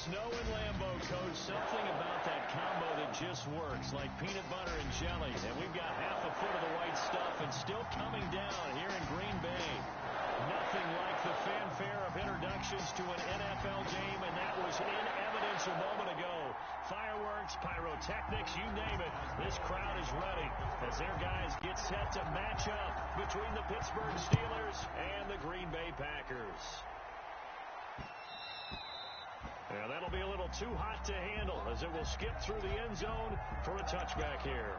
Snow and Lambeau, Coach. Something about that combo that just works, like peanut butter and jelly. And we've got half a foot of the white stuff and still coming down here in Green Bay. Nothing like the fanfare of introductions to an NFL game, and that was in evidence a moment ago. Fireworks, pyrotechnics, you name it. This crowd is ready as their guys get set to match up between the Pittsburgh Steelers and the Green Bay Packers. Yeah, that'll be a little too hot to handle as it will skip through the end zone for a touchback here.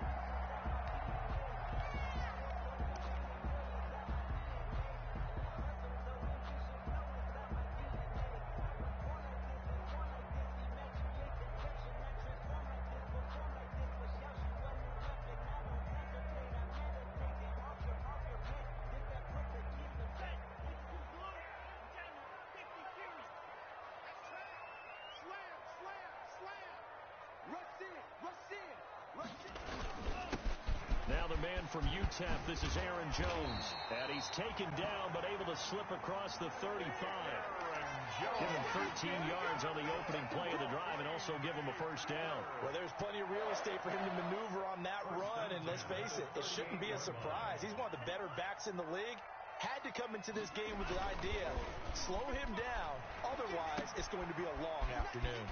Now the man from UTEP, this is Aaron Jones. And he's taken down but able to slip across the 35. Give him 13 yards on the opening play of the drive and also give him a first down. Well, there's plenty of real estate for him to maneuver on that run. And let's face it, it shouldn't be a surprise. He's one of the better backs in the league. Had to come into this game with the idea, slow him down. Otherwise, it's going to be a long afternoon.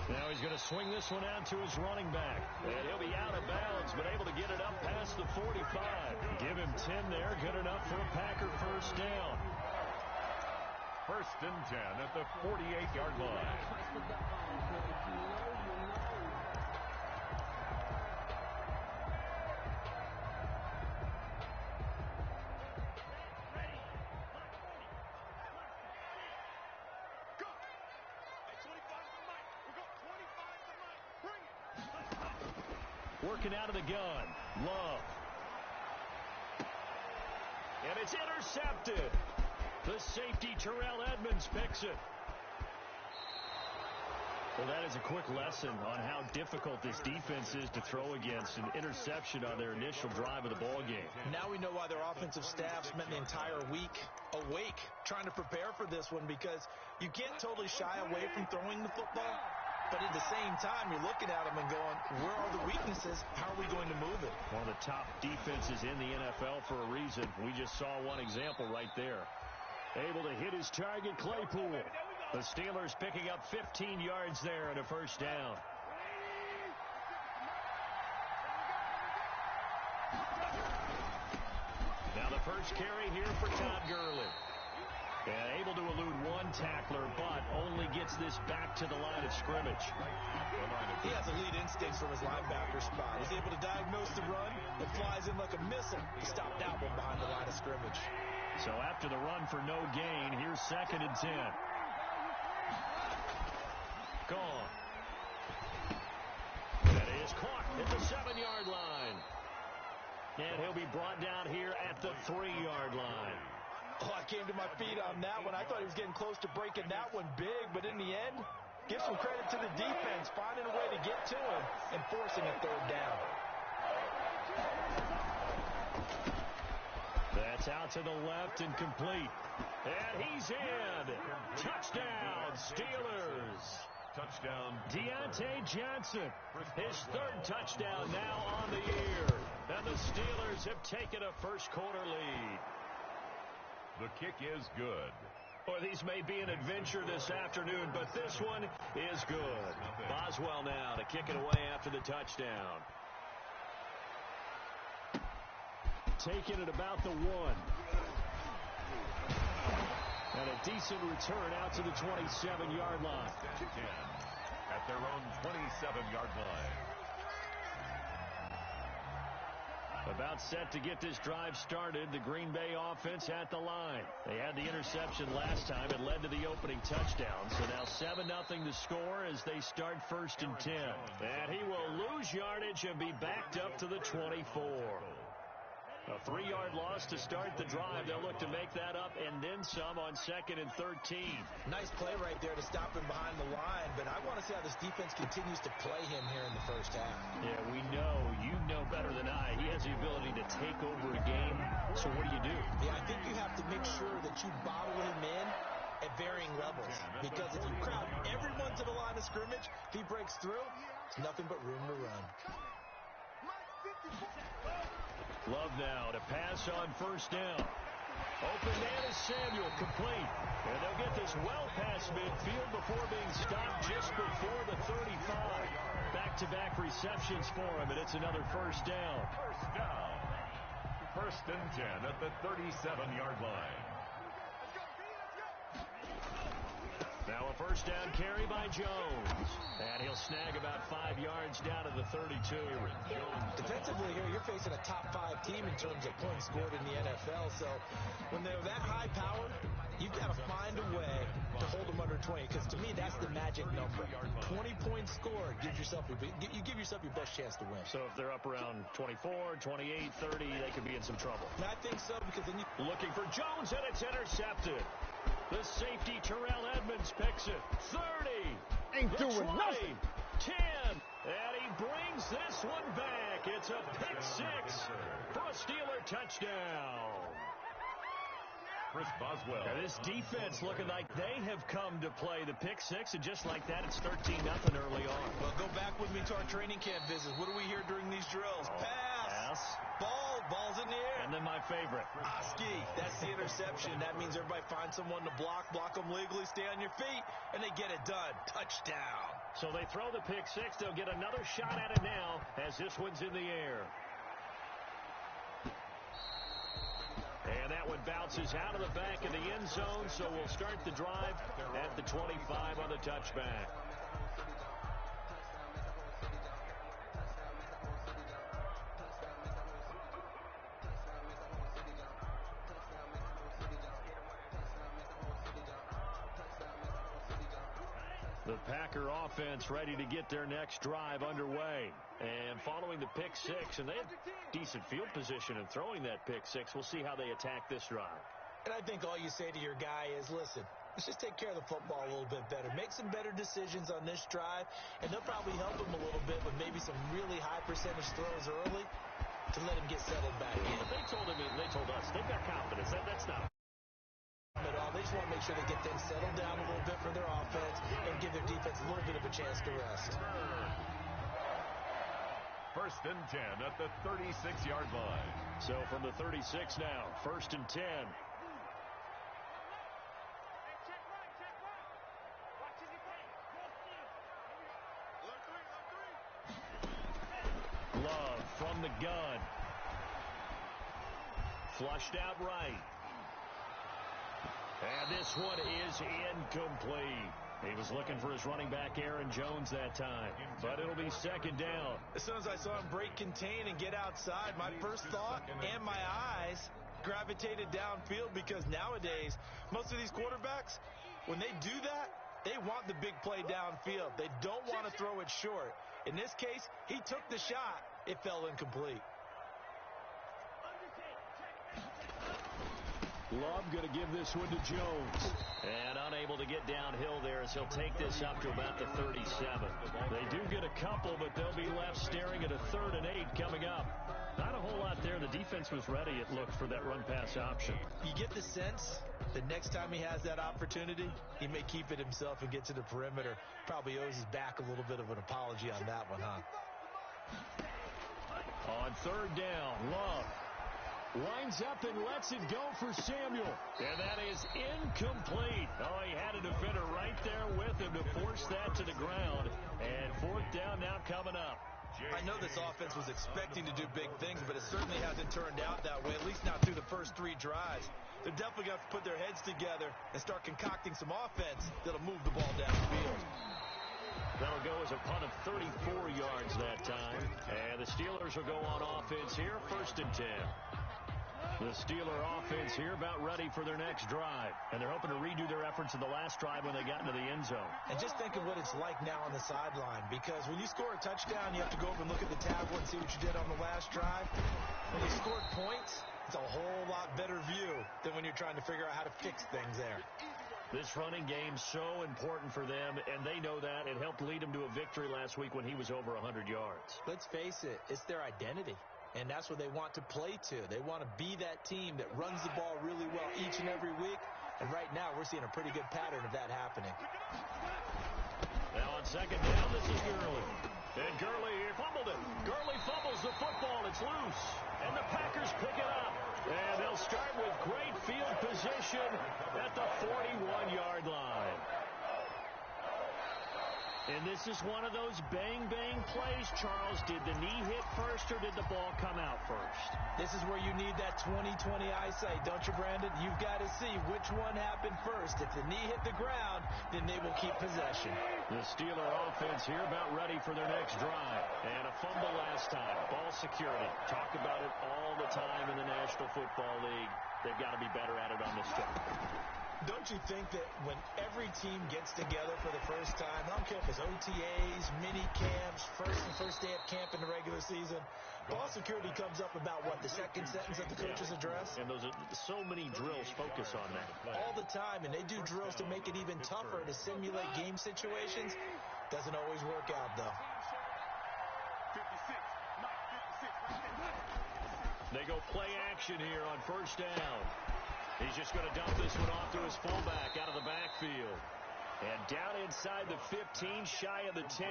Now he's going to swing this one out to his running back. And he'll be out of bounds, but able to get it up past the 45. Give him 10 there. Good enough for a Packer first down. 1st and 10 at the 48-yard line. Working out of the gun. Love. And it's intercepted. The safety, Terrell Edmonds, picks it. Well, that is a quick lesson on how difficult this defense is to throw against. An interception on their initial drive of the ball game. Now we know why their offensive staff spent the entire week awake trying to prepare for this one, because you can't totally shy away from throwing the football. But at the same time, you're looking at them and going, where are the weaknesses? How are we going to move it? One of the top defenses in the NFL for a reason. We just saw one example right there. Able to hit his target, Claypool. The Steelers picking up 15 yards there and a first down. Now the first carry here for Todd Gurley. And able to elude one tackler, but only gets this back to the line of scrimmage. He has elite instincts from his linebacker spot. He's able to diagnose the run. It flies in like a missile. He stopped that one behind the line of scrimmage. So after the run for no gain, here's 2nd and 10. Gone. That is caught at the 7-yard line. And he'll be brought down here at the 3-yard line. Oh, I came to my feet on that one. I thought he was getting close to breaking that one big, but in the end, give some credit to the defense, finding a way to get to him and forcing a 3rd down. That's out to the left and complete. And he's in. Touchdown, Steelers. Touchdown. Deontay Johnson, his 3rd touchdown now on the year. And the Steelers have taken a first-quarter lead. The kick is good. Well, these may be an adventure this afternoon, but this one is good. Boswell now to kick it away after the touchdown. Taking it about the 1. And a decent return out to the 27-yard line. 10 at their own 27-yard line. About set to get this drive started. The Green Bay offense at the line. They had the interception last time. It led to the opening touchdown. So now 7-0 to score as they start 1st and 10. And he will lose yardage and be backed up to the 24. A 3-yard loss to start the drive. They'll look to make that up and then some on 2nd and 13. Nice play right there to stop him behind the line, but I want to see how this defense continues to play him here in the first half. Yeah, we know. You know better than I. He has the ability to take over a game. So what do? Yeah, I think you have to make sure that you bottle him in at varying levels. Because if you crowd everyone to the line of scrimmage, if he breaks through, it's nothing but room to run. Love now to pass on first down. Open man is Samuel, complete. And they'll get this well past midfield before being stopped just before the 35. Back-to-back receptions for him, and it's another first down. First down. First and 10 at the 37-yard line. Now a first down carry by Jones. And he'll snag about 5 yards down to the 32. Defensively here, you're facing a top 5 team in terms of points scored in the NFL. So when they're that high powered, you've got to find a way to hold them under 20. Because to me, that's the magic number. 20 points scored, you give yourself your best chance to win. So if they're up around 24, 28, 30, they could be in some trouble. And I think so, because then you... Looking for Jones, and it's intercepted. The safety, Terrell Edmonds, picks it. 30. Ain't doing nothing. 10. And he brings this one back. It's a pick six for a Steeler touchdown. Chris Boswell. Now this defense looking like they have come to play the pick six, and just like that, it's 13-0 early on. Well, go back with me to our training camp visits. What do we hear during these drills? Pass. Ball's in the air. And then my favorite. Oski. That's the interception. That means everybody finds someone to block them legally, stay on your feet, and they get it done. Touchdown. So they throw the pick six. They'll get another shot at it now as this one's in the air. And that one bounces out of the back of the end zone, so we'll start the drive at the 25 on the touchback. The Packer offense ready to get their next drive underway. And following the pick six, and they have decent field position in throwing that pick six. We'll see how they attack this drive. And I think all you say to your guy is, listen, let's just take care of the football a little bit better. Make some better decisions on this drive, and they'll probably help him a little bit with maybe some really high percentage throws early to let him get settled back in. But they told us, they've got confidence. That's not at all. They just want to make sure they get things settled down a little bit for their offense and give their defense a little bit of a chance to rest. First and 10 at the 36-yard line. So from the 36 now, first and 10. Love from the gun. Flushed out right. And this one is incomplete. He was looking for his running back, Aaron Jones, that time. But it'll be second down. As soon as I saw him break contain and get outside, my first thought and my eyes gravitated downfield, because nowadays, most of these quarterbacks, when they do that, they want the big play downfield. They don't want to throw it short. In this case, he took the shot. It fell incomplete. Love going to give this one to Jones. And unable to get downhill there as he'll take this up to about the 37. They do get a couple, but they'll be left staring at a 3rd and 8 coming up. Not a whole lot there. The defense was ready, it looked, for that run-pass option. You get the sense that next time he has that opportunity, he may keep it himself and get to the perimeter. Probably owes his back a little bit of an apology on that one, huh? On 3rd down, Love winds up and lets it go for Samuel. And that is incomplete. Oh, he had a defender right there with him to force that to the ground. And 4th down now coming up. I know this offense was expecting to do big things, but it certainly hasn't turned out that way, at least not through the first 3 drives. They're definitely going to have to put their heads together and start concocting some offense that'll move the ball downfield. That'll go as a punt of 34 yards that time. And the Steelers will go on offense here, 1st and 10. The Steeler offense here about ready for their next drive. And they're hoping to redo their efforts in the last drive when they got into the end zone. And just think of what it's like now on the sideline. Because when you score a touchdown, you have to go over and look at the tablet and see what you did on the last drive. When you scored points, it's a whole lot better view than when you're trying to figure out how to fix things there. This running game's so important for them, and they know that. It helped lead them to a victory last week when he was over 100 yards. Let's face it, it's their identity. And that's what they want to play to. They want to be that team that runs the ball really well each and every week. And right now, we're seeing a pretty good pattern of that happening. Now on second down, this is Gurley. And Gurley fumbled it. Gurley fumbles the football. It's loose. And the Packers pick it up. And they'll start with great field position at the 41-yard line. And this is one of those bang-bang plays, Charles. Did the knee hit first or did the ball come out first? This is where you need that 20/20 eyesight, don't you, Brandon? You've got to see which one happened first. If the knee hit the ground, then they will keep possession. The Steeler offense here about ready for their next drive. And a fumble last time. Ball security. Talk about it all the time in the National Football League. They've got to be better at it on this drive. Don't you think that when every team gets together for the first time, I don't care if it's OTAs, mini camps, first day of camp in the regular season, ball security comes up about, what, the second sentence of the coach's address? And those are so many drills focus on that. All the time, and they do drills to make it even tougher to simulate game situations. Doesn't always work out, though. They go play action here on first down. He's just going to dump this one off to his fullback out of the backfield. And down inside the 15, shy of the 10.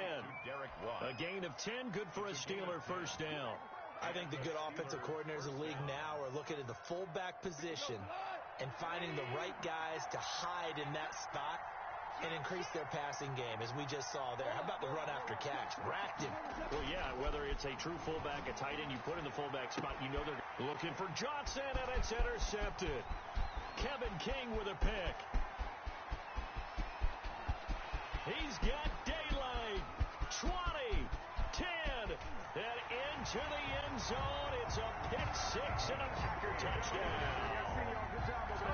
A gain of 10, good for a Steeler first down. I think the good offensive coordinators in the league now are looking at the fullback position and finding the right guys to hide in that spot and increase their passing game, as we just saw there. How about the run after catch? Racked him. Well, yeah, whether it's a true fullback, a tight end, you put in the fullback spot, you know they're looking for Johnson, and it's intercepted. Kevin King with a pick. He's got daylight. 20, 10, and into the end zone. It's a pick six and a Packer touchdown.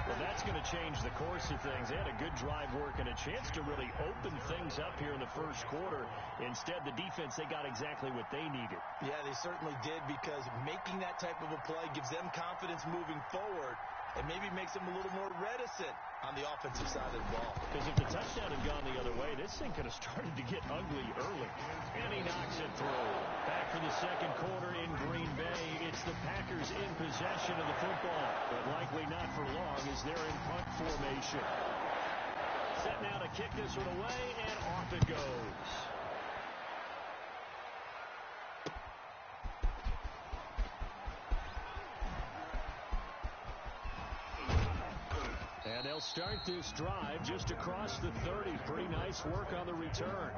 Well, that's going to change the course of things. They had a good drive work and a chance to really open things up here in the first quarter. Instead, the defense, they got exactly what they needed. Yeah, they certainly did, because making that type of a play gives them confidence moving forward and maybe makes them a little more reticent on the offensive side of the ball. Because if the touchdown had gone the other way, this thing could have started to get ugly early. And he knocks it through. Back for the second quarter in Green Bay. It's the Packers in possession of the football, but likely not for long as they're in punt formation. Set now to kick this one away, and off it goes. And they'll start this drive just across the 30. Pretty nice work on the return.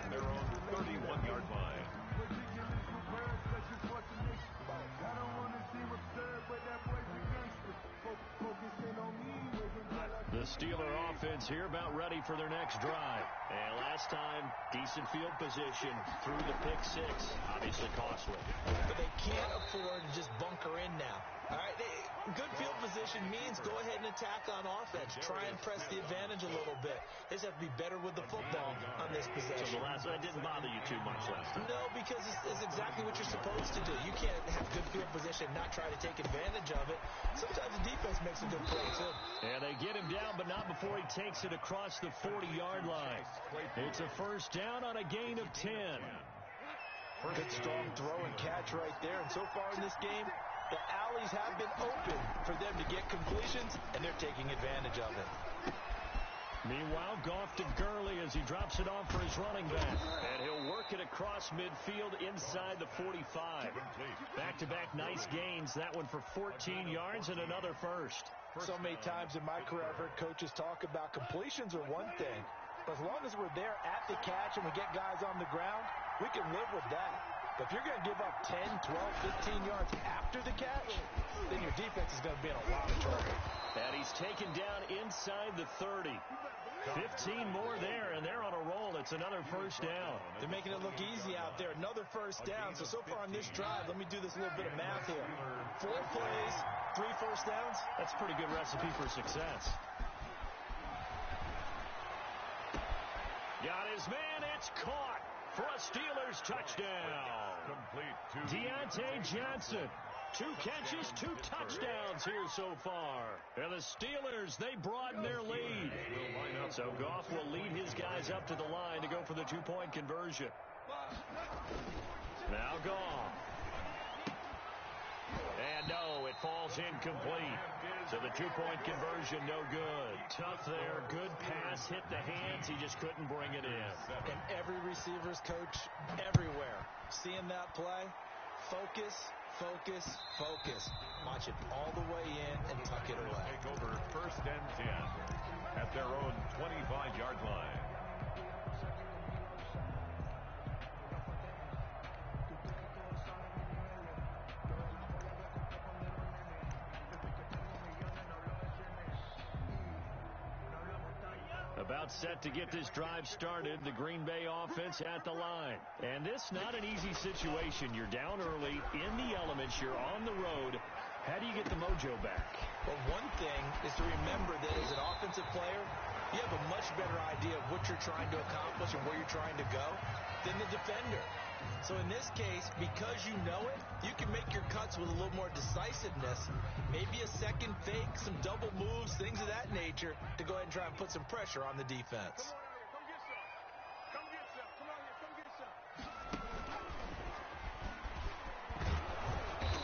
And they're on the 31-yard line. The Steeler offense here about ready for their next drive. And last time, decent field position through the pick six. Obviously costly. But they can't afford to just bunker in now. All right, good field position means go ahead and attack on offense. Try and press the advantage a little bit. They just have to be better with the football on this possession. So that didn't bother you too much last time? No, because it's exactly what you're supposed to do. You can't have good field position and not try to take advantage of it. Sometimes the defense makes a good play, too. And they get him down, but not before he takes it across the 40-yard line. It's a first down on a gain of 10. Good strong throw and catch right there. And so far in this game, the alleys have been open for them to get completions, and they're taking advantage of it. Meanwhile, Goff to Gurley as he drops it off for his running back. And he'll work it across midfield inside the 45. Back-to-back nice gains. That one for 14 yards and another first. So many times in my career I've heard coaches talk about completions are one thing. But as long as we're there at the catch and we get guys on the ground, we can live with that. But if you're going to give up 10, 12, 15 yards after the catch, then your defense is going to be in a lot of trouble. And he's taken down inside the 30. 15 more there, and they're on a roll. It's another first down. They're making it look easy out there. Another first down. So far on this drive, let me do this little bit of math here. 4 plays, 3 first downs. That's a pretty good recipe for success. Got his man. It's caught for a Steelers touchdown. Deontay Johnson. 2 catches, 2 touchdowns here so far. And the Steelers, they broaden their lead. So Goff will lead his guys up to the line to go for the 2-point conversion. Now Goff. And no, it falls incomplete. So the two-point conversion, no good. Tough there. Good pass. Hit the hands. He just couldn't bring it in. And every receiver's coach everywhere seeing that play. Focus, focus, focus. Watch it all the way in and tuck it away. Take over 1st and 10 at their own 25-yard line. About set to get this drive started, the Green Bay offense at the line. And this not an easy situation. You're down early, in the elements, you're on the road. How do you get the mojo back? Well, one thing is to remember that as an offensive player, you have a much better idea of what you're trying to accomplish and where you're trying to go than the defender. So in this case, because you know it, you can make your cuts with a little more decisiveness, maybe a second fake, some double moves, things of that nature, to go ahead and try and put some pressure on the defense. Come get some. Come on here, come get some.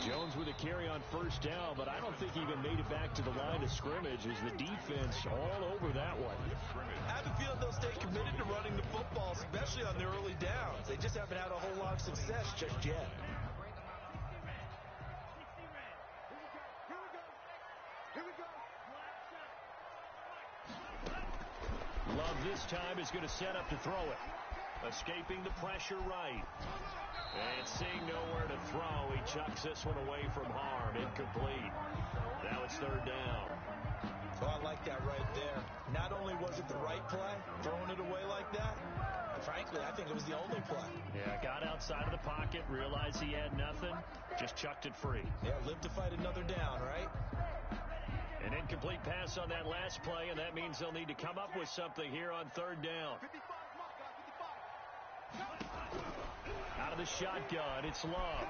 Jones with a carry on 1st down, but I don't think he even made it back to the line of scrimmage as the defense all over that one. I have a feeling they'll stay committed to running the football, especially on the early downs. They just haven't had a whole lot of success just yet. Love this time is going to set up to throw it. Escaping the pressure right. And seeing nowhere to throw, he chucks this one away from harm. Incomplete. Now it's 3rd down. Oh, I like that right there. Not only was it the right play, throwing it away like that, frankly, I think it was the only play. Yeah, got outside of the pocket, realized he had nothing, just chucked it free. Yeah, live to fight another down, right? An incomplete pass on that last play, and that means they'll need to come up with something here on 3rd down. Out of the shotgun, it's Love.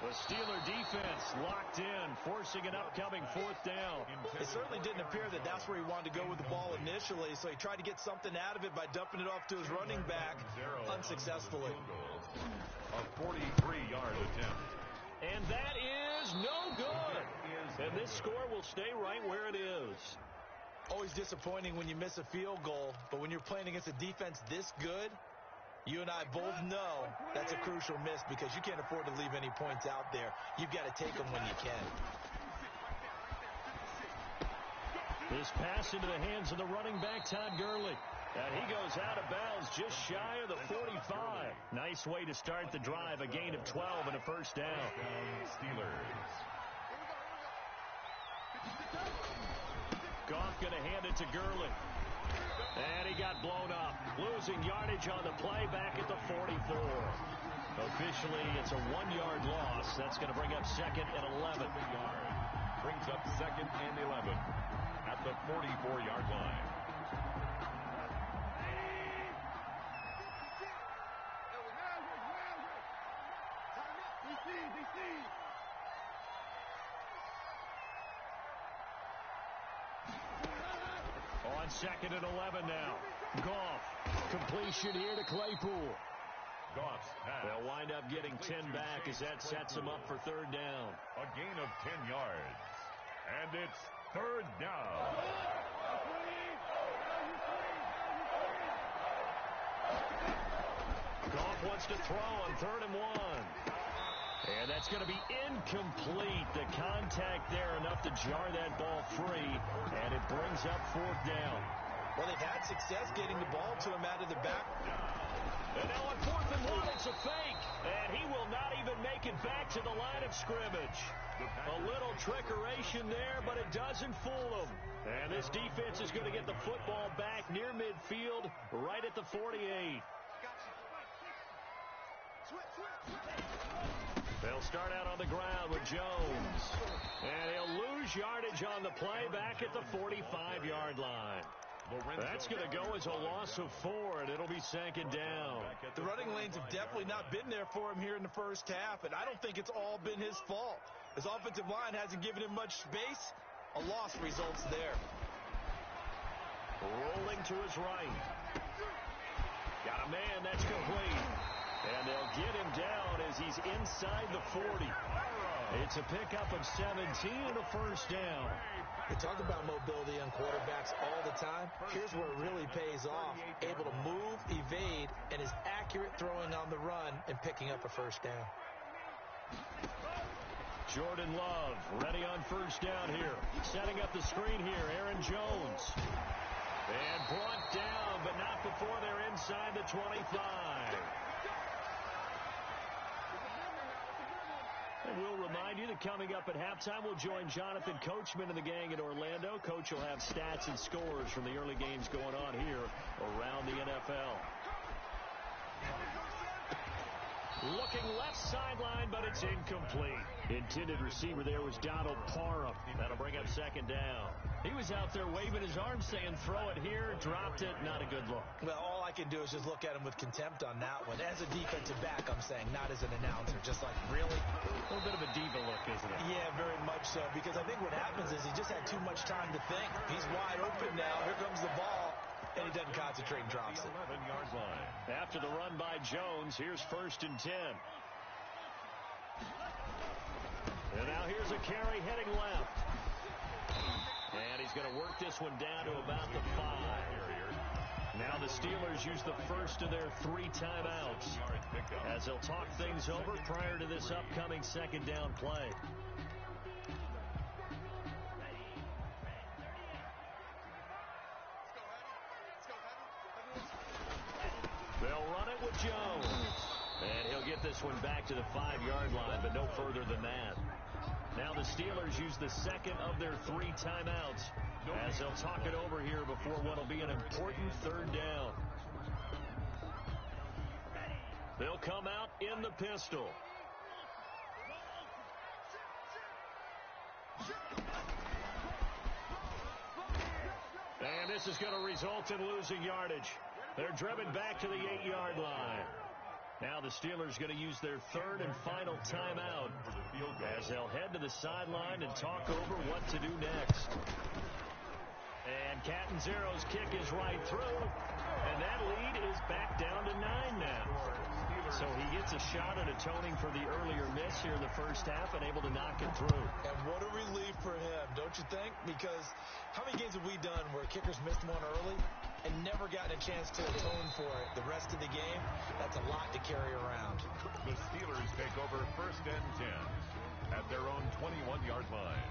The Steeler defense locked in, forcing an upcoming 4th down. It certainly didn't appear that that's where he wanted to go with the ball initially, so he tried to get something out of it by dumping it off to his running back unsuccessfully. A 43-yard attempt. And that is no good. And this score will stay right where it is. Always disappointing when you miss a field goal, but when you're playing against a defense this good, you and I both know that's a crucial miss because you can't afford to leave any points out there. You've got to take them when you can. This pass into the hands of the running back, Todd Gurley. And he goes out of bounds just shy of the 45. Nice way to start the drive, a gain of 12 and a 1st down. Steelers. Goff going to hand it to Gurley. And he got blown up. Losing yardage on the play back at the 44. Officially, it's a 1-yard loss. That's going to bring up 2nd and 11. Brings up 2nd and 11 at the 44-yard line. On 2nd and 11 now. Goff. Completion here to Claypool. Goff's pass. They'll wind up getting 10 back as that sets them up for 3rd down. A gain of 10 yards. And it's 3rd down. Goff wants to throw on 3rd and 1. And that's going to be incomplete. The contact there enough to jar that ball free. And it brings up 4th down. Well, they've had success getting the ball to him out of the back. And now on 4th and 1, it's a fake. And he will not even make it back to the line of scrimmage. A little trickeration there, but it doesn't fool them. And this defense is going to get the football back near midfield, right at the 48. They'll start out on the ground with Jones. And he'll lose yardage on the play back at the 45-yard line. That's going to go as a loss of 4, and it'll be 2nd down. The running lanes have definitely not been there for him here in the first half, and I don't think it's all been his fault. His offensive line hasn't given him much space. A loss results there. Rolling to his right. Got a man, that's complete. And they'll get him down as he's inside the 40. It's a pickup of 17 and a first down. We talk about mobility on quarterbacks all the time. Here's where it really pays off. Able to move, evade, and is accurate throwing on the run and picking up a first down. Jordan Love ready on first down here. Setting up the screen here, Aaron Jones. And brought down, but not before they're inside the 25. And we'll remind you that coming up at halftime, we'll join Jonathan Coachman and the gang in Orlando. Coach will have stats and scores from the early games going on here around the NFL. Looking left sideline, but it's incomplete. Intended receiver there was Donald Parham. That'll bring up second down. He was out there waving his arms saying, throw it here, dropped it, not a good look. Well, all I can do is just look at him with contempt on that one. As a defensive back, I'm saying, not as an announcer. Just like, really? A little bit of a diva look, isn't it? Yeah, very much so. Because I think what happens is he just had too much time to think. He's wide open now. Here comes the ball. And he doesn't concentrate and drops it. 11-yard line. After the run by Jones, here's 1st and 10. And now here's a carry heading left. And he's going to work this one down to about the 5. Now the Steelers use the first of their 3 timeouts as they'll talk things over prior to this upcoming second down play. They'll run it with Jones. And he'll get this one back to the 5-yard line, but no further than that. Now the Steelers use the second of their 3 timeouts as they'll talk it over here before what will be an important 3rd down. They'll come out in the pistol. And this is going to result in losing yardage. They're driven back to the 8-yard line. Now the Steelers going to use their 3rd and final timeout as they'll head to the sideline and talk over what to do next. And Catanzaro's kick is right through, and that lead is back down to 9 now. So he gets a shot at atoning for the earlier miss here in the first half and able to knock it through. And what a relief for him, don't you think? Because how many games have we done where kickers missed one early and never gotten a chance to atone for it the rest of the game? That's a lot to carry around. The Steelers take over 1st and 10 at their own 21-yard line.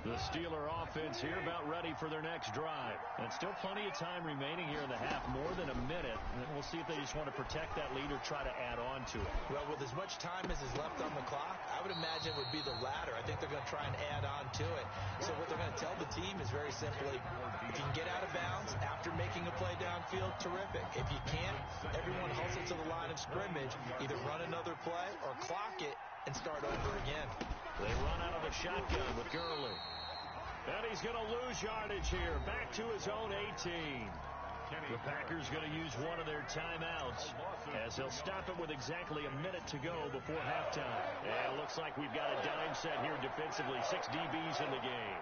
The Steeler offense here about ready for their next drive. And still plenty of time remaining here in the half, more than a minute. And we'll see if they just want to protect that lead or try to add on to it. Well, with as much time as is left on the clock, I would imagine it would be the latter. I think they're going to try and add on to it. So what they're going to tell the team is very simply, if you can get out of bounds after making a play downfield, terrific. If you can't, everyone hustle to the line of scrimmage, either run another play or clock it and start over again. They run out of the shotgun with Gurley. And he's going to lose yardage here. Back to his own 18. The Packers going to use one of their timeouts as they'll stop it with exactly a minute to go before halftime. And it looks like we've got a dime set here defensively. 6 DBs in the game.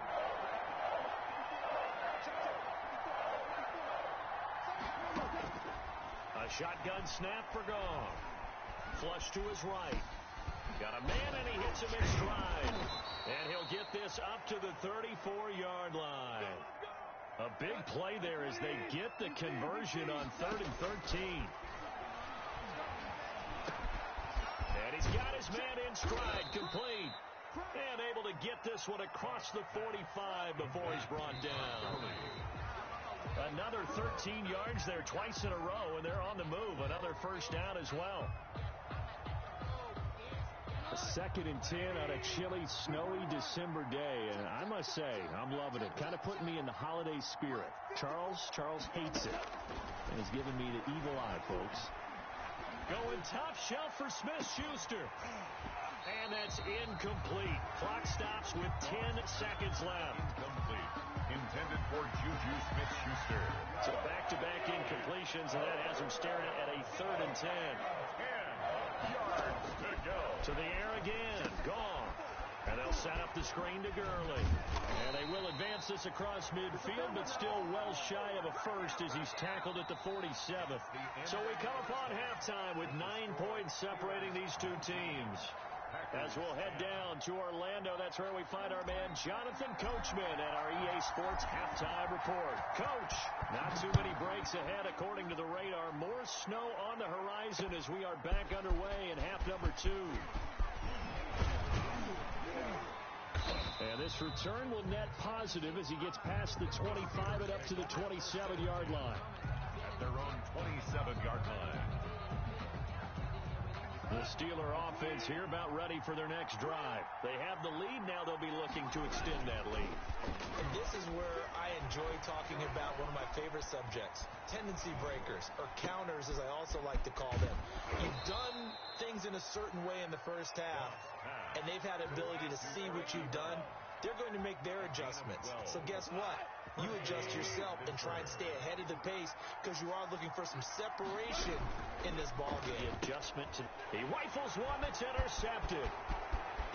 A shotgun snap for Gong. Flush to his right. Got a man, and he hits him in stride. And he'll get this up to the 34-yard line. A big play there as they get the conversion on 3rd and 13. And he's got his man in stride, complete. And able to get this one across the 45 before he's brought down. Another 13 yards there twice in a row, and they're on the move. Another first down as well. 2nd and 10 on a chilly, snowy December day. And I must say, I'm loving it. Kind of putting me in the holiday spirit. Charles hates it. And has given me the evil eye, folks. Going top shelf for Smith-Schuster. And that's incomplete. Clock stops with 10 seconds left. Incomplete. Intended for Juju Smith-Schuster. So back-to-back incompletions, and that has him staring at a 3rd and 10. 10 yards to go. To the air again. Gone. And they'll set up the screen to Gurley. And they will advance this across midfield, but still well shy of a first as he's tackled at the 47th. So we come upon halftime with 9 points separating these two teams. As we'll head down to Orlando, that's where we find our man Jonathan Coachman at our EA Sports Halftime Report. Coach, not too many breaks ahead according to the radar. More snow on the horizon as we are back underway in half number 2. And this return will net positive as he gets past the 25 and up to the 27-yard line. At their own 27-yard line. The Steeler offense here about ready for their next drive. They have the lead. Now they'll be looking to extend that lead. And this is where I enjoy talking about one of my favorite subjects, tendency breakers, or counters as I also like to call them. You've done things in a certain way in the first half, and they've had ability to see what you've done. They're going to make their adjustments. So guess what? You adjust yourself and try and stay ahead of the pace because you are looking for some separation in this ball game. The adjustment to he rifles one that's intercepted.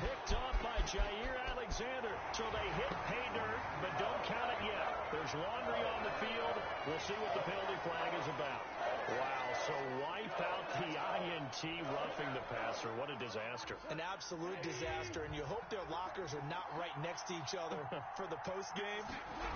Picked off by Jair Alexander. So they hit pay dirt, but don't count it yet. There's laundry on the field. We'll see what the penalty flag is about. Wow, so wipe out the INT roughing the passer. What a disaster. An absolute disaster, and you hope their lockers are not right next to each other for the postgame.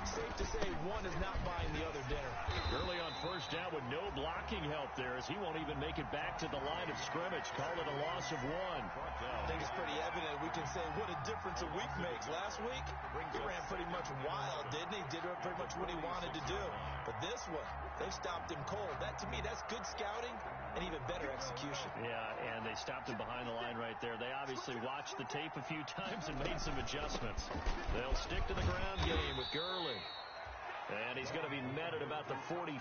Safe to say one is not buying the other dinner. Early on first down with no blocking help there as he won't even make it back to the line of scrimmage. Call it a loss of 1. I think it's pretty evident. We can say what a difference a week makes. Last week, he ran pretty much wild, didn't he? Did pretty much what he wanted to do. But this one, they stopped him cold. That, to me, that's good scouting and even better execution. Yeah, and they stopped him behind the line right there. They obviously watched the tape a few times and made some adjustments. They'll stick to the ground game with Gurley. And he's going to be met at about the 43.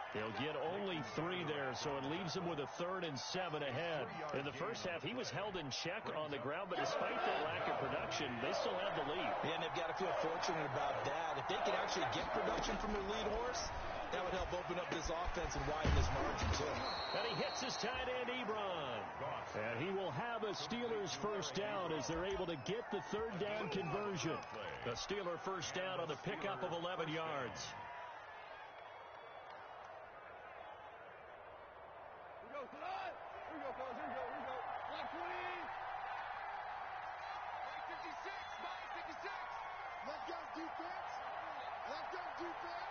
He'll get only 3 there, so it leaves him with a 3rd and 7 ahead. In the first half, he was held in check on the ground, but despite that lack of production, they still have the lead. Yeah, and they've got to feel fortunate about that. If they could actually get production from their lead horse, that would help open up this offense and widen this margin, too. And he hits his tight end, Ebron. And he will have a Steelers first down as they're able to get the 3rd down conversion. A Steeler first down on the pickup of 11 yards. Here we go, fellas. Here we go. Line 20. 956. 956. Let's go, defense. Let's go, defense.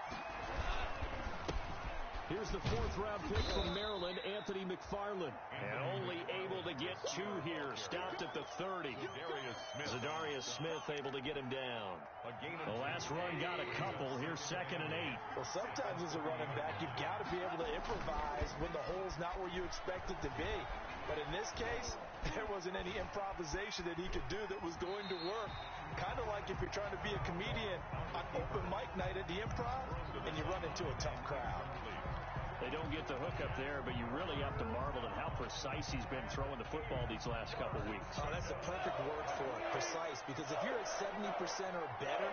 Here's the 4th-round pick from Maryland, Anthony McFarland. And only able to get 2 here. Stopped at the 30. Zadarius Smith able to get him down. The last run got a couple. Here's 2nd and 8. Well, sometimes as a running back, you've got to be able to improvise when the hole's not where you expect it to be. But in this case, there wasn't any improvisation that he could do that was going to work. Kind of like if you're trying to be a comedian on open mic night at the Improv and you run into a tough crowd. They don't get the hook up there, but you really have to marvel at how precise he's been throwing the football these last couple weeks. Oh, that's the perfect word for it, precise, because if you're at 70% or better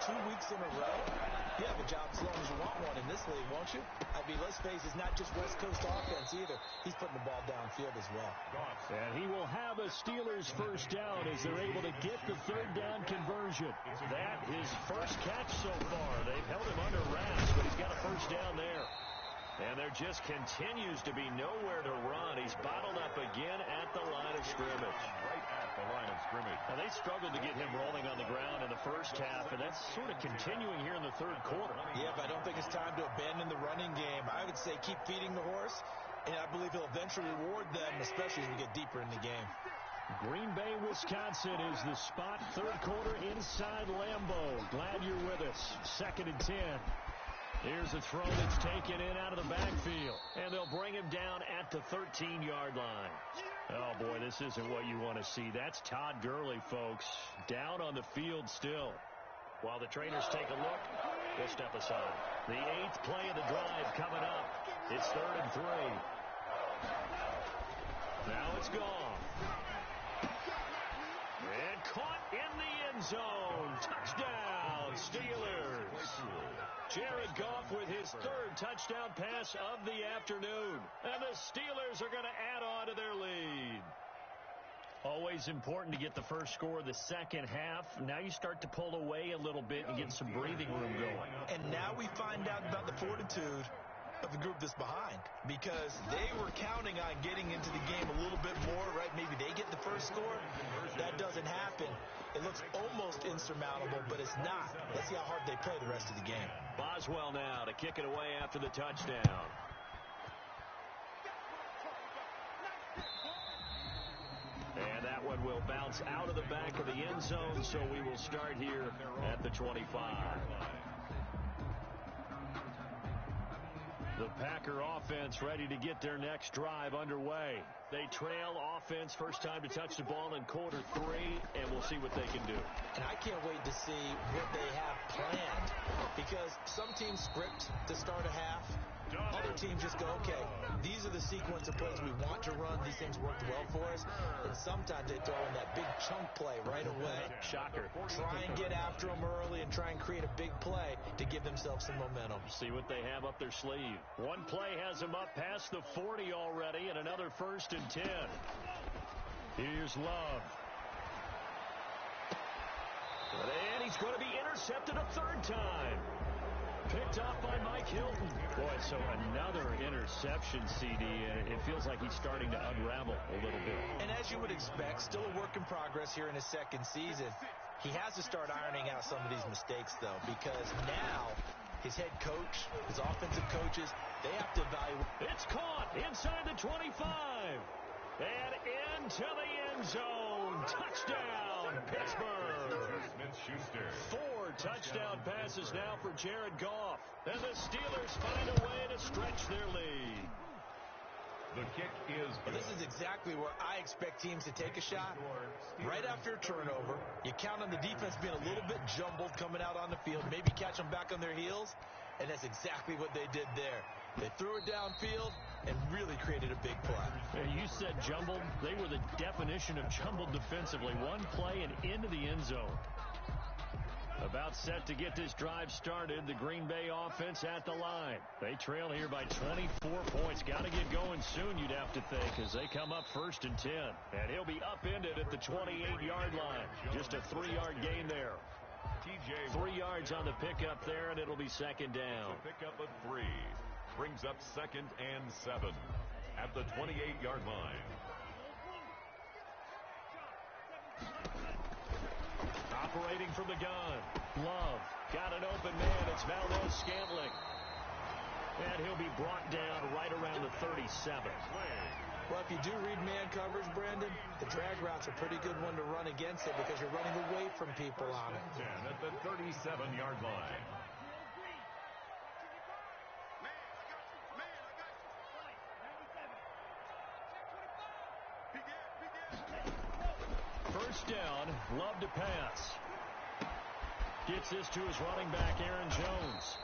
2 weeks in a row, you have a job as long as you want one in this league, won't you? I mean, let's face it, it's not just West Coast offense either. He's putting the ball downfield as well. And he will have a Steelers first down as they're able to get the 3rd down conversion. That his first catch so far. They've held him under wraps, but he's got a first down there. And there just continues to be nowhere to run. He's bottled up again at the line of scrimmage. Right at the line of scrimmage. Now, they struggled to get him rolling on the ground in the first half, and that's sort of continuing here in the 3rd quarter. Yeah, but I don't think it's time to abandon the running game. I would say keep feeding the horse, and I believe he'll eventually reward them, especially as we get deeper in the game. Green Bay, Wisconsin is the spot. 3rd quarter inside Lambeau. Glad you're with us. 2nd and 10. Here's a throw that's taken in out of the backfield. And they'll bring him down at the 13-yard line. Oh, boy, this isn't what you want to see. That's Todd Gurley, folks. Down on the field still. While the trainers take a look, we'll step aside. The 8th play of the drive coming up. It's 3rd and 3. Now it's gone. And caught in the end zone. Touchdown, Steelers. Jared Goff with his 3rd touchdown pass of the afternoon. And the Steelers are going to add on to their lead. Always important to get the first score of the second half. Now you start to pull away a little bit and get some breathing room going. And now we find out about the fortitude of the group that's behind, because they were counting on getting into the game a little bit more, right? Maybe they get the first score. That doesn't happen. It looks almost insurmountable, but it's not. Let's see how hard they play the rest of the game. Boswell now to kick it away after the touchdown. And that one will bounce out of the back of the end zone, so we will start here at the 25. The Packer offense ready to get their next drive underway. They trail offense first time to touch the ball in quarter 3, and we'll see what they can do. And I can't wait to see what they have planned, because some teams script to start a half. Other teams just go, okay, these are the sequence of plays we want to run. These things worked well for us. And sometimes they throw in that big chunk play right away. Shocker. Try and get after them early and try and create a big play to give themselves some momentum. See what they have up their sleeve. One play has them up past the 40 already, and another 1st and 10. Here's Love. And he's going to be intercepted a 3rd time. Picked off by Mike Hilton. Boy, so another interception, CD. It feels like he's starting to unravel a little bit. And as you would expect, still a work in progress here in his 2nd season. He has to start ironing out some of these mistakes, though, because now his head coach, his offensive coaches, they have to evaluate. It's caught inside the 25. And into the end zone. Touchdown, Pittsburgh. Smith-Schuster. 4 touchdown passes now for Jared Goff. And the Steelers find a way to stretch their lead. The kick is good. This is exactly where I expect teams to take a shot. Right after a turnover, you count on the defense being a little bit jumbled coming out on the field, maybe catch them back on their heels, and that's exactly what they did there. They threw it downfield and really created a big play. You said jumbled. They were the definition of jumbled defensively. One play and into the end zone. About set to get this drive started. The Green Bay offense at the line. They trail here by 24 points. Got to get going soon, you'd have to think, as they come up 1st and 10. And he'll be upended at the 28-yard line. Just a 3-yard gain there. 3 yards on the pickup there, and it'll be 2nd down. Pickup of 3. Brings up 2nd and 7 at the 28-yard line. Operating from the gun. Love. Got an open man. It's Valdez-Scantling. And he'll be brought down right around the 37. Well, if you do read man coverage, Brandon, the drag route's a pretty good one to run against it because you're running away from people on it. 10 at the 37-yard line. First down, Love to pass. Gets this to his running back, Aaron Jones.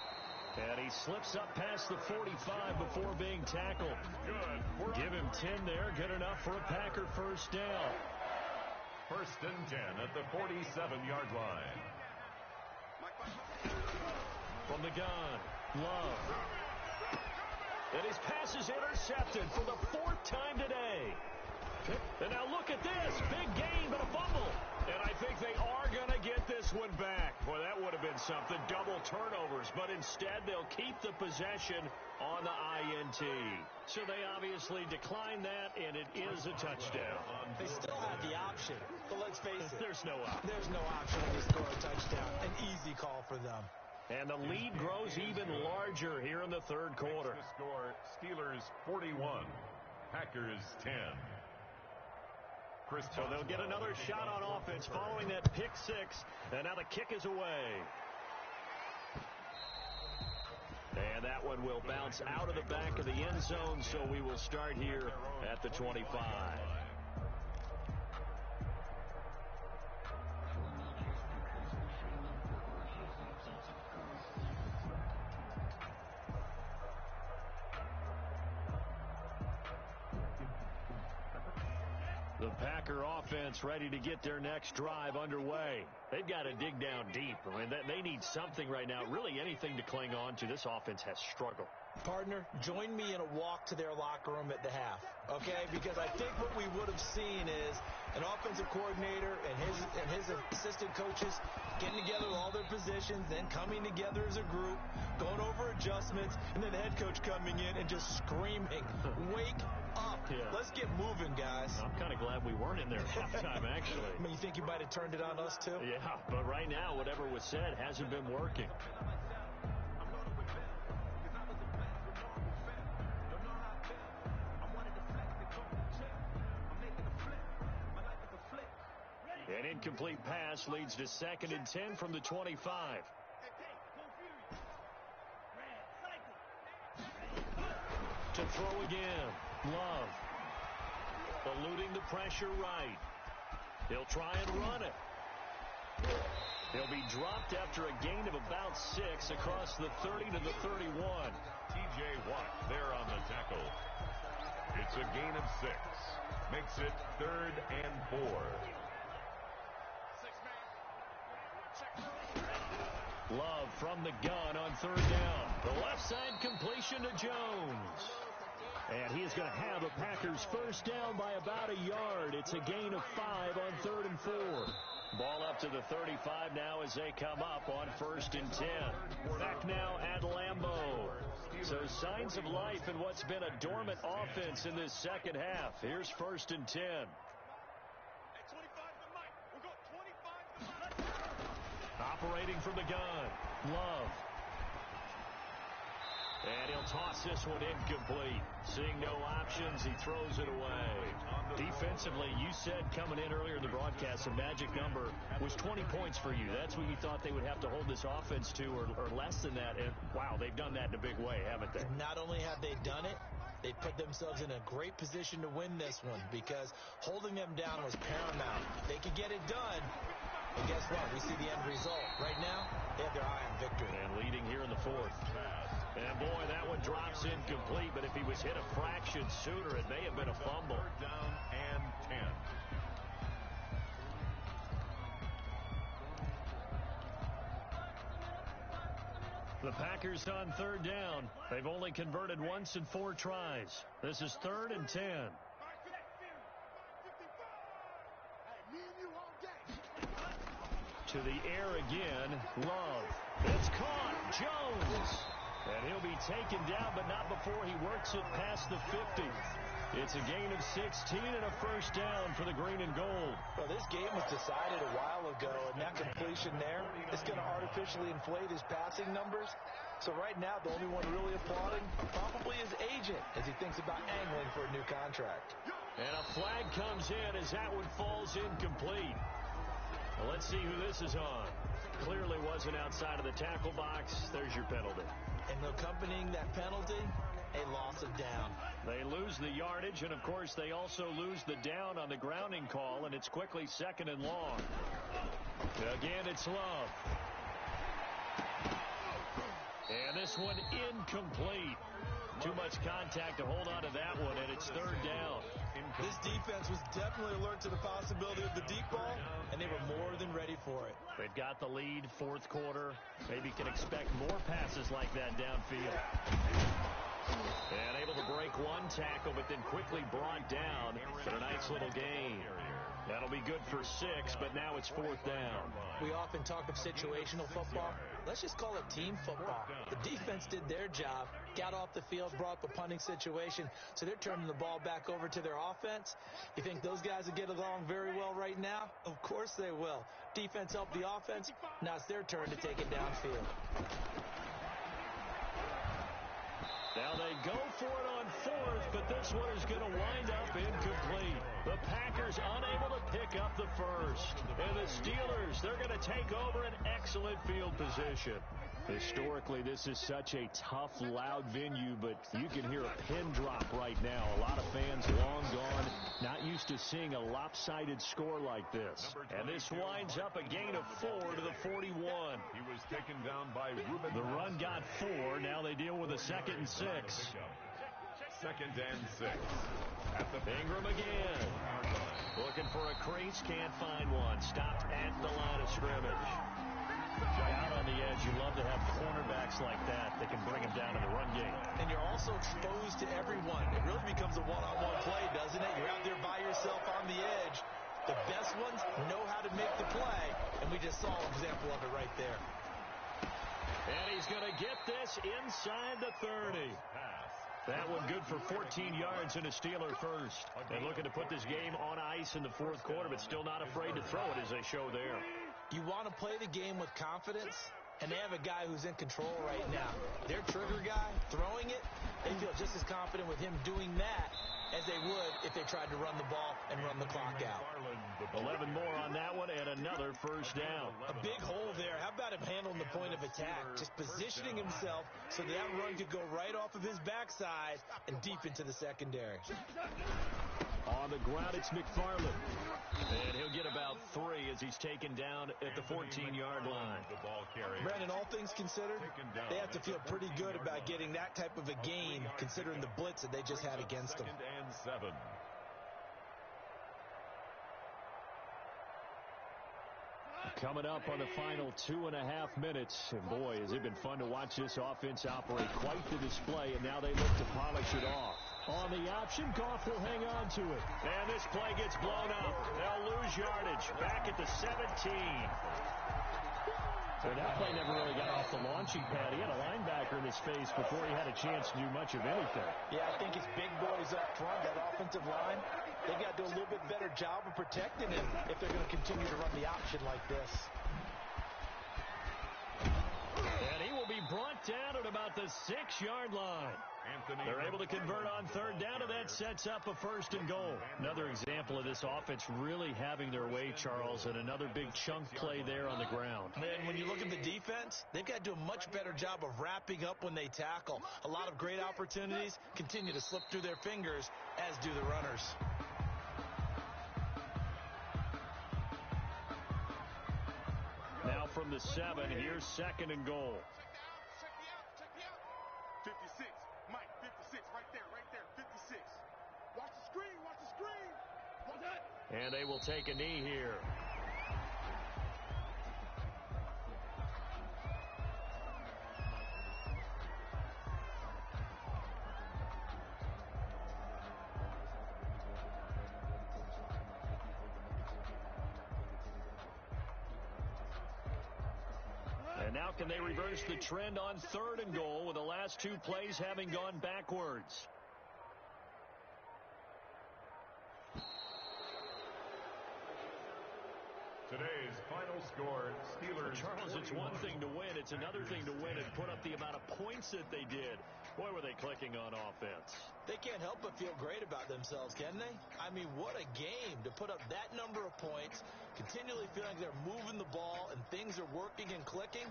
And he slips up past the 45 before being tackled. Good. Give him 10 there. Good enough for a Packer first down. 1st and 10 at the 47-yard line. From the gun, Love. And his pass is intercepted for the 4th time today. And now look at this. Big gain, but a fumble. And I think they are going to get this one back. Boy, that would have been something. Double turnovers. But instead, they'll keep the possession on the INT. So they obviously decline that, and it is a touchdown. They still have the option. But let's face it. There's no option. There's no option when you score a touchdown. An easy call for them. And the lead grows even larger here in the 3rd quarter. The score, Steelers 41, Packers 10. So they'll get another shot on offense following that pick 6. And now the kick is away. And that one will bounce out of the back of the end zone, so we will start here at the 25. The Packer offense ready to get their next drive underway. They've got to dig down deep. I mean, they need something right now, really anything to cling on to. This offense has struggled. Partner, join me in a walk to their locker room at the half, okay? Because I think what we would have seen is an offensive coordinator and his assistant coaches getting together with all their positions, then coming together as a group, going over adjustments, and then the head coach coming in and just screaming, "Wake up. Yeah. Let's get moving, guys." I'm kind of glad we weren't in there at halftime, actually. I mean, you think you might have turned it on us, too? Yeah, but right now, whatever was said hasn't been working. An incomplete pass leads to 2nd and 10 from the 25. To throw again. Love. Eluding the pressure right. He'll try and run it. He'll be dropped after a gain of about 6 across the 30 to the 31. T.J. Watt there on the tackle. It's a gain of 6. Makes it 3rd and 4. Love from the gun on 3rd down. The left side completion to Jones. And he is going to have a Packers first down by about a yard. It's a gain of 5 on 3rd and 4. Ball up to the 35 now as they come up on 1st and 10. Back now at Lambeau. So signs of life in what's been a dormant offense in this second half. Here's 1st and 10. Operating from the gun. Love. And he'll toss this one incomplete. Seeing no options, he throws it away. Defensively, you said coming in earlier in the broadcast, the magic number was 20 points for you. That's what you thought they would have to hold this offense to, or less than that. And, wow, they've done that in a big way, haven't they? Not only have they done it, they put themselves in a great position to win this one because holding them down was paramount. They could get it done. And guess what? We see the end result. Right now, they have their eye on victory. And leading here in the 4th. And, boy, that one drops incomplete. But if he was hit a fraction sooner, it may have been a fumble. 3rd down and 10. The Packers on 3rd down. They've only converted once in 4 tries. This is 3rd and 10. To the air again. Love. It's caught. Jones. And he'll be taken down, but not before he works it past the 50. It's a gain of 16 and a first down for the green and gold. Well, this game was decided a while ago, and that completion there is going to artificially inflate his passing numbers. So right now, the only one really applauding probably his agent as he thinks about angling for a new contract. And a flag comes in as that one falls incomplete. Well, let's see who this is on. Clearly wasn't outside of the tackle box. There's your penalty. And accompanying that penalty, a loss of down. They lose the yardage, and, of course, they also lose the down on the grounding call, and it's quickly 2nd and long. Again, it's Love. And this one incomplete. Too much contact to hold on to that one, and it's 3rd down. This defense was definitely alert to the possibility of the deep ball, and they were more than ready for it. They've got the lead, 4th quarter. Maybe can expect more passes like that downfield. And able to break one tackle, but then quickly brought down for a nice little gain. That'll be good for 6, but now it's 4th down. We often talk of situational football. Let's just call it team football. The defense did their job, got off the field, brought the punting situation, so they're turning the ball back over to their offense. You think those guys will get along very well right now? Of course they will. Defense helped the offense. Now it's their turn to take it downfield. Now they go for it on 4th, but this one is going to wind up incomplete. The Packers unable to pick up the first. And the Steelers, they're going to take over an excellent field position. Historically, this is such a tough, loud venue, but you can hear a pin drop right now. A lot of fans long gone, not used to seeing a lopsided score like this. And this winds up a gain of 4 to the 41. He was taken down by Ruben. The run got 4. Now they deal with a 2nd and 6. 2nd and 6. At the Ingram again. Looking for a crease, can't find one. Stopped at the line of scrimmage. Out on the edge, you love to have cornerbacks like that that can bring them down in the run game. And you're also exposed to everyone. It really becomes a one-on-one play, doesn't it? You're out there by yourself on the edge. The best ones know how to make the play, and we just saw an example of it right there. And he's going to get this inside the 30. That one good for 14 yards and a Steeler first. And looking to put this game on ice in the fourth quarter, but still not afraid to throw it as they show there. You want to play the game with confidence, and they have a guy who's in control right now. Their trigger guy throwing it, they feel just as confident with him doing that as they would if they tried to run the ball and run the clock out. 11 more on that one and another first down. A big hole there. How about him handling the point of attack? Just positioning himself so that run could go right off of his backside and deep into the secondary. On the ground, it's McFarland. And he'll get about 3 as he's taken down at the 14-yard line. Brandon, all things considered, they have to feel pretty good about getting that type of a gain considering the blitz that they just had against them. Coming up on the final 2.5 minutes. And boy, has it been fun to watch this offense operate. Quite the display, and now they look to polish it off. On the option, Goff will hang on to it. And this play gets blown up. They'll lose yardage. Back at the 17. So that play never really got off the launching pad. He had a linebacker in his face before he had a chance to do much of anything. Yeah, I think his big boys up front, that offensive line, they got to do a little bit better job of protecting him if they're going to continue to run the option like this. And he will be brought down at about the 6-yard line. They're able to convert on third down, and that sets up a first and goal. Another example of this offense really having their way, Charles, and another big chunk play there on the ground. And when you look at the defense, they've got to do a much better job of wrapping up when they tackle. A lot of great opportunities continue to slip through their fingers, as do the runners. Now from the 7, here's second and goal. Check me out. 56. Mike, 56. Right there. 56. Watch the screen. What's that? And they will take a knee here. And now can they reverse the trend on third and goal with the last 2 plays having gone backwards? Today's final score, Steelers. Charles, it's one thing to win. It's another thing to win and put up the amount of points that they did. Boy, were they clicking on offense. They can't help but feel great about themselves, can they? I mean, what a game to put up that number of points, continually feeling they're moving the ball and things are working and clicking.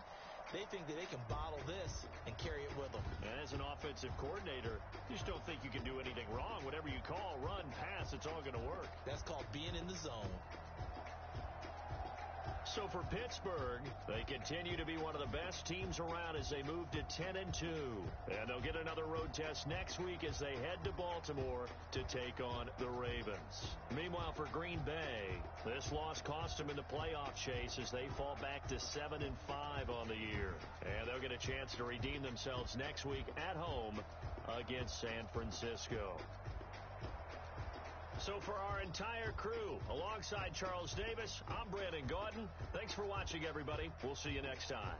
They think that they can bottle this and carry it with them. And as an offensive coordinator, you just don't think you can do anything wrong. Whatever you call, run, pass, it's all going to work. That's called being in the zone. So for Pittsburgh, they continue to be one of the best teams around as they move to 10-2. And they'll get another road test next week as they head to Baltimore to take on the Ravens. Meanwhile, for Green Bay, this loss cost them in the playoff chase as they fall back to 7-5 on the year. And they'll get a chance to redeem themselves next week at home against San Francisco. So for our entire crew, alongside Charles Davis, I'm Brandon Gaudin. Thanks for watching, everybody. We'll see you next time.